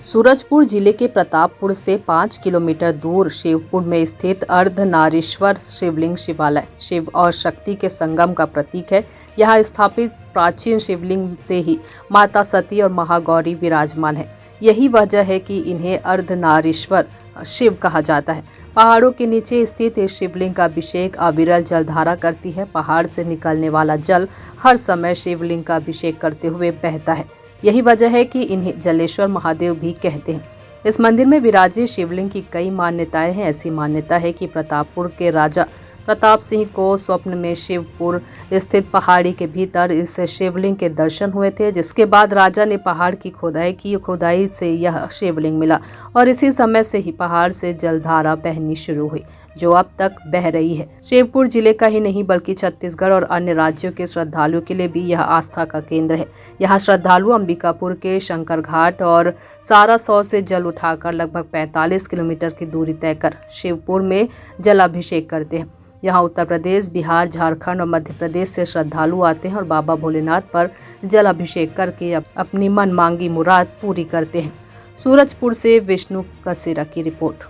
सूरजपुर जिले के प्रतापपुर से 5 किलोमीटर दूर शिवपुर में स्थित अर्धनारीश्वर शिवलिंग शिवालय शिव और शक्ति के संगम का प्रतीक है। यहाँ स्थापित प्राचीन शिवलिंग से ही माता सती और महागौरी विराजमान है। यही वजह है कि इन्हें अर्धनारीश्वर शिव कहा जाता है। पहाड़ों के नीचे स्थित इस शिवलिंग का अभिषेक अविरल जलधारा करती है। पहाड़ से निकलने वाला जल हर समय शिवलिंग का अभिषेक करते हुए बहता है। यही वजह है कि इन्हें जलेश्वर महादेव भी कहते हैं। इस मंदिर में विराजित शिवलिंग की कई मान्यताएं हैं। ऐसी मान्यता है कि प्रतापपुर के राजा प्रताप सिंह को स्वप्न में शिवपुर स्थित पहाड़ी के भीतर इस शिवलिंग के दर्शन हुए थे, जिसके बाद राजा ने पहाड़ की खुदाई की। खुदाई से यह शिवलिंग मिला और इसी समय से ही पहाड़ से जलधारा बहनी शुरू हुई, जो अब तक बह रही है। शिवपुर जिले का ही नहीं बल्कि छत्तीसगढ़ और अन्य राज्यों के श्रद्धालुओं के लिए भी यह आस्था का केंद्र है। यहाँ श्रद्धालु अंबिकापुर के शंकर घाट और सारासौ से जल उठाकर लगभग 45 किलोमीटर की दूरी तय कर शिवपुर में जलाभिषेक करते हैं। यहाँ उत्तर प्रदेश, बिहार, झारखंड और मध्य प्रदेश से श्रद्धालु आते हैं और बाबा भोलेनाथ पर जलाभिषेक करके अपनी मन मांगी मुराद पूरी करते हैं। सूरजपुर से विष्णु कसेरा की रिपोर्ट।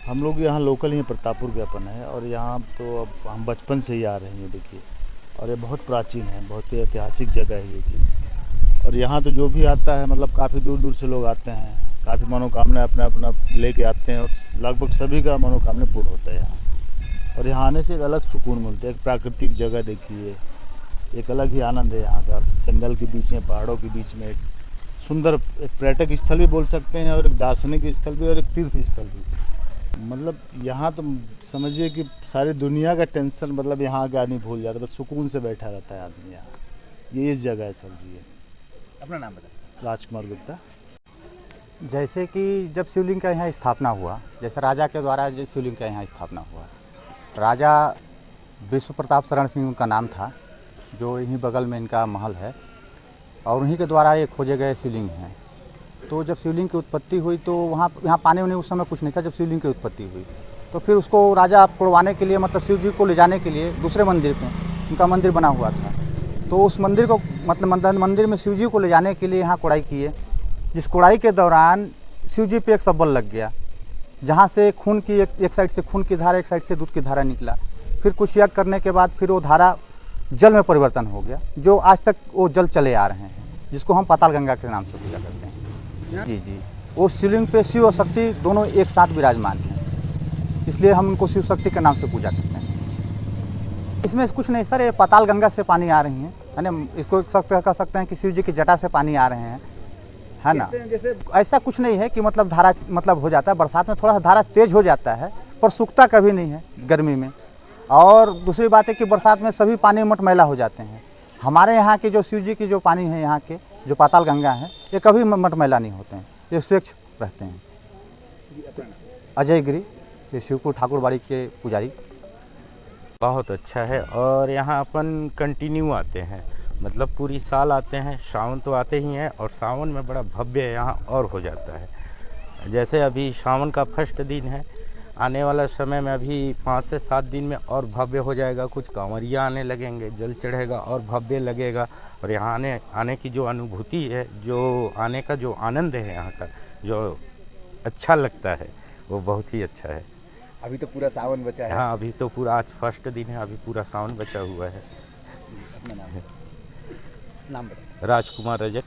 हम लोग यहाँ लोकल ही प्रतापपुर के अपन है और यहाँ तो अब हम बचपन से ही आ रहे हैं। देखिए, और ये बहुत प्राचीन है, बहुत ही ऐतिहासिक जगह है ये चीज़। और यहाँ तो जो भी आता है, मतलब काफ़ी दूर दूर से लोग आते हैं, काफ़ी मनोकामना अपना अपना लेके आते हैं और लगभग सभी का मनोकामना पूर्ण होता है यहाँ। और यहाँ आने से एक अलग सुकून मिलता है। एक प्राकृतिक जगह देखिए, एक अलग ही आनंद है यहाँ का। जंगल के बीच में, पहाड़ों के बीच में एक सुंदर एक पर्यटक स्थल भी बोल सकते हैं और एक दार्शनिक स्थल भी और एक तीर्थ स्थल भी। मतलब यहाँ तो समझिए कि सारी दुनिया का टेंशन मतलब यहाँ आके आदमी भूल जाता है, बस सुकून से बैठा रहता है आदमी यहाँ। ये इस जगह है सर जी। अपना नाम बताएं। राजकुमार गुप्ता। जैसे कि जब शिवलिंग का यहाँ स्थापना हुआ, जैसे राजा के द्वारा जो शिवलिंग का यहाँ स्थापना हुआ, राजा विश्व प्रताप शरण सिंह उनका नाम था, जो यहीं बगल में इनका महल है और उन्हीं के द्वारा ये खोजे गए शिवलिंग हैं। तो जब शिवलिंग की उत्पत्ति हुई तो यहाँ पानी उन्हें उस समय कुछ नहीं था। जब शिवलिंग की उत्पत्ति हुई तो फिर उसको राजा तोड़वाने के लिए, मतलब शिव जी को ले जाने के लिए दूसरे मंदिर पे उनका मंदिर बना हुआ था, तो उस मंदिर को मतलब मंदिर में शिव जी को ले जाने के लिए यहाँ कोड़ाई किए। जिस कोड़ाई के दौरान शिव जी पे एक सब्बल लग गया, जहाँ से खून की एक साइड से खून की धारा, एक साइड से दूध की धारा निकला। फिर कुछ यज्ञ करने के बाद फिर वो धारा जल में परिवर्तन हो गया, जो आज तक वो जल चले आ रहे हैं, जिसको हम पाताल गंगा के नाम से पूजा करते हैं। जी जी, वो शिवलिंग पे शिव और शक्ति दोनों एक साथ विराजमान हैं, इसलिए हम उनको शिव शक्ति के नाम से पूजा करते हैं। इसमें कुछ नहीं सर, ये पाताल गंगा से पानी आ रही हैं, है ना। इसको कह सकते हैं कि शिव जी की जटा से पानी आ रहे हैं, है ना। ऐसा कुछ नहीं है कि मतलब धारा मतलब हो जाता है। बरसात में थोड़ा सा धारा तेज हो जाता है, पर सूखता कभी नहीं है गर्मी में। और दूसरी बात है कि बरसात में सभी पानी मटमैला हो जाते हैं। हमारे यहाँ के जो शिव जी की जो पानी है, यहाँ के जो पाताल गंगा है, ये कभी मटमैला नहीं होते हैं, ये स्वच्छ रहते हैं। अजय गिरी, ये शिवपुर ठाकुरबाड़ी के पुजारी। बहुत अच्छा है और यहाँ अपन कंटिन्यू आते हैं, मतलब पूरी साल आते हैं। सावन तो आते ही हैं और सावन में बड़ा भव्य यहाँ और हो जाता है। जैसे अभी सावन का फर्स्ट दिन है, आने वाला समय में अभी 5 से 7 दिन में और भव्य हो जाएगा। कुछ कांवरिया आने लगेंगे, जल चढ़ेगा और भव्य लगेगा। और यहाँ आने की जो अनुभूति है, जो आने का जो आनंद है यहाँ का, जो अच्छा लगता है, वो बहुत ही अच्छा है। अभी तो पूरा सावन बचा है। हाँ, अभी तो पूरा आज फर्स्ट दिन है, अभी पूरा सावन बचा हुआ है। अपना नाम बताएं। राजकुमार रजक।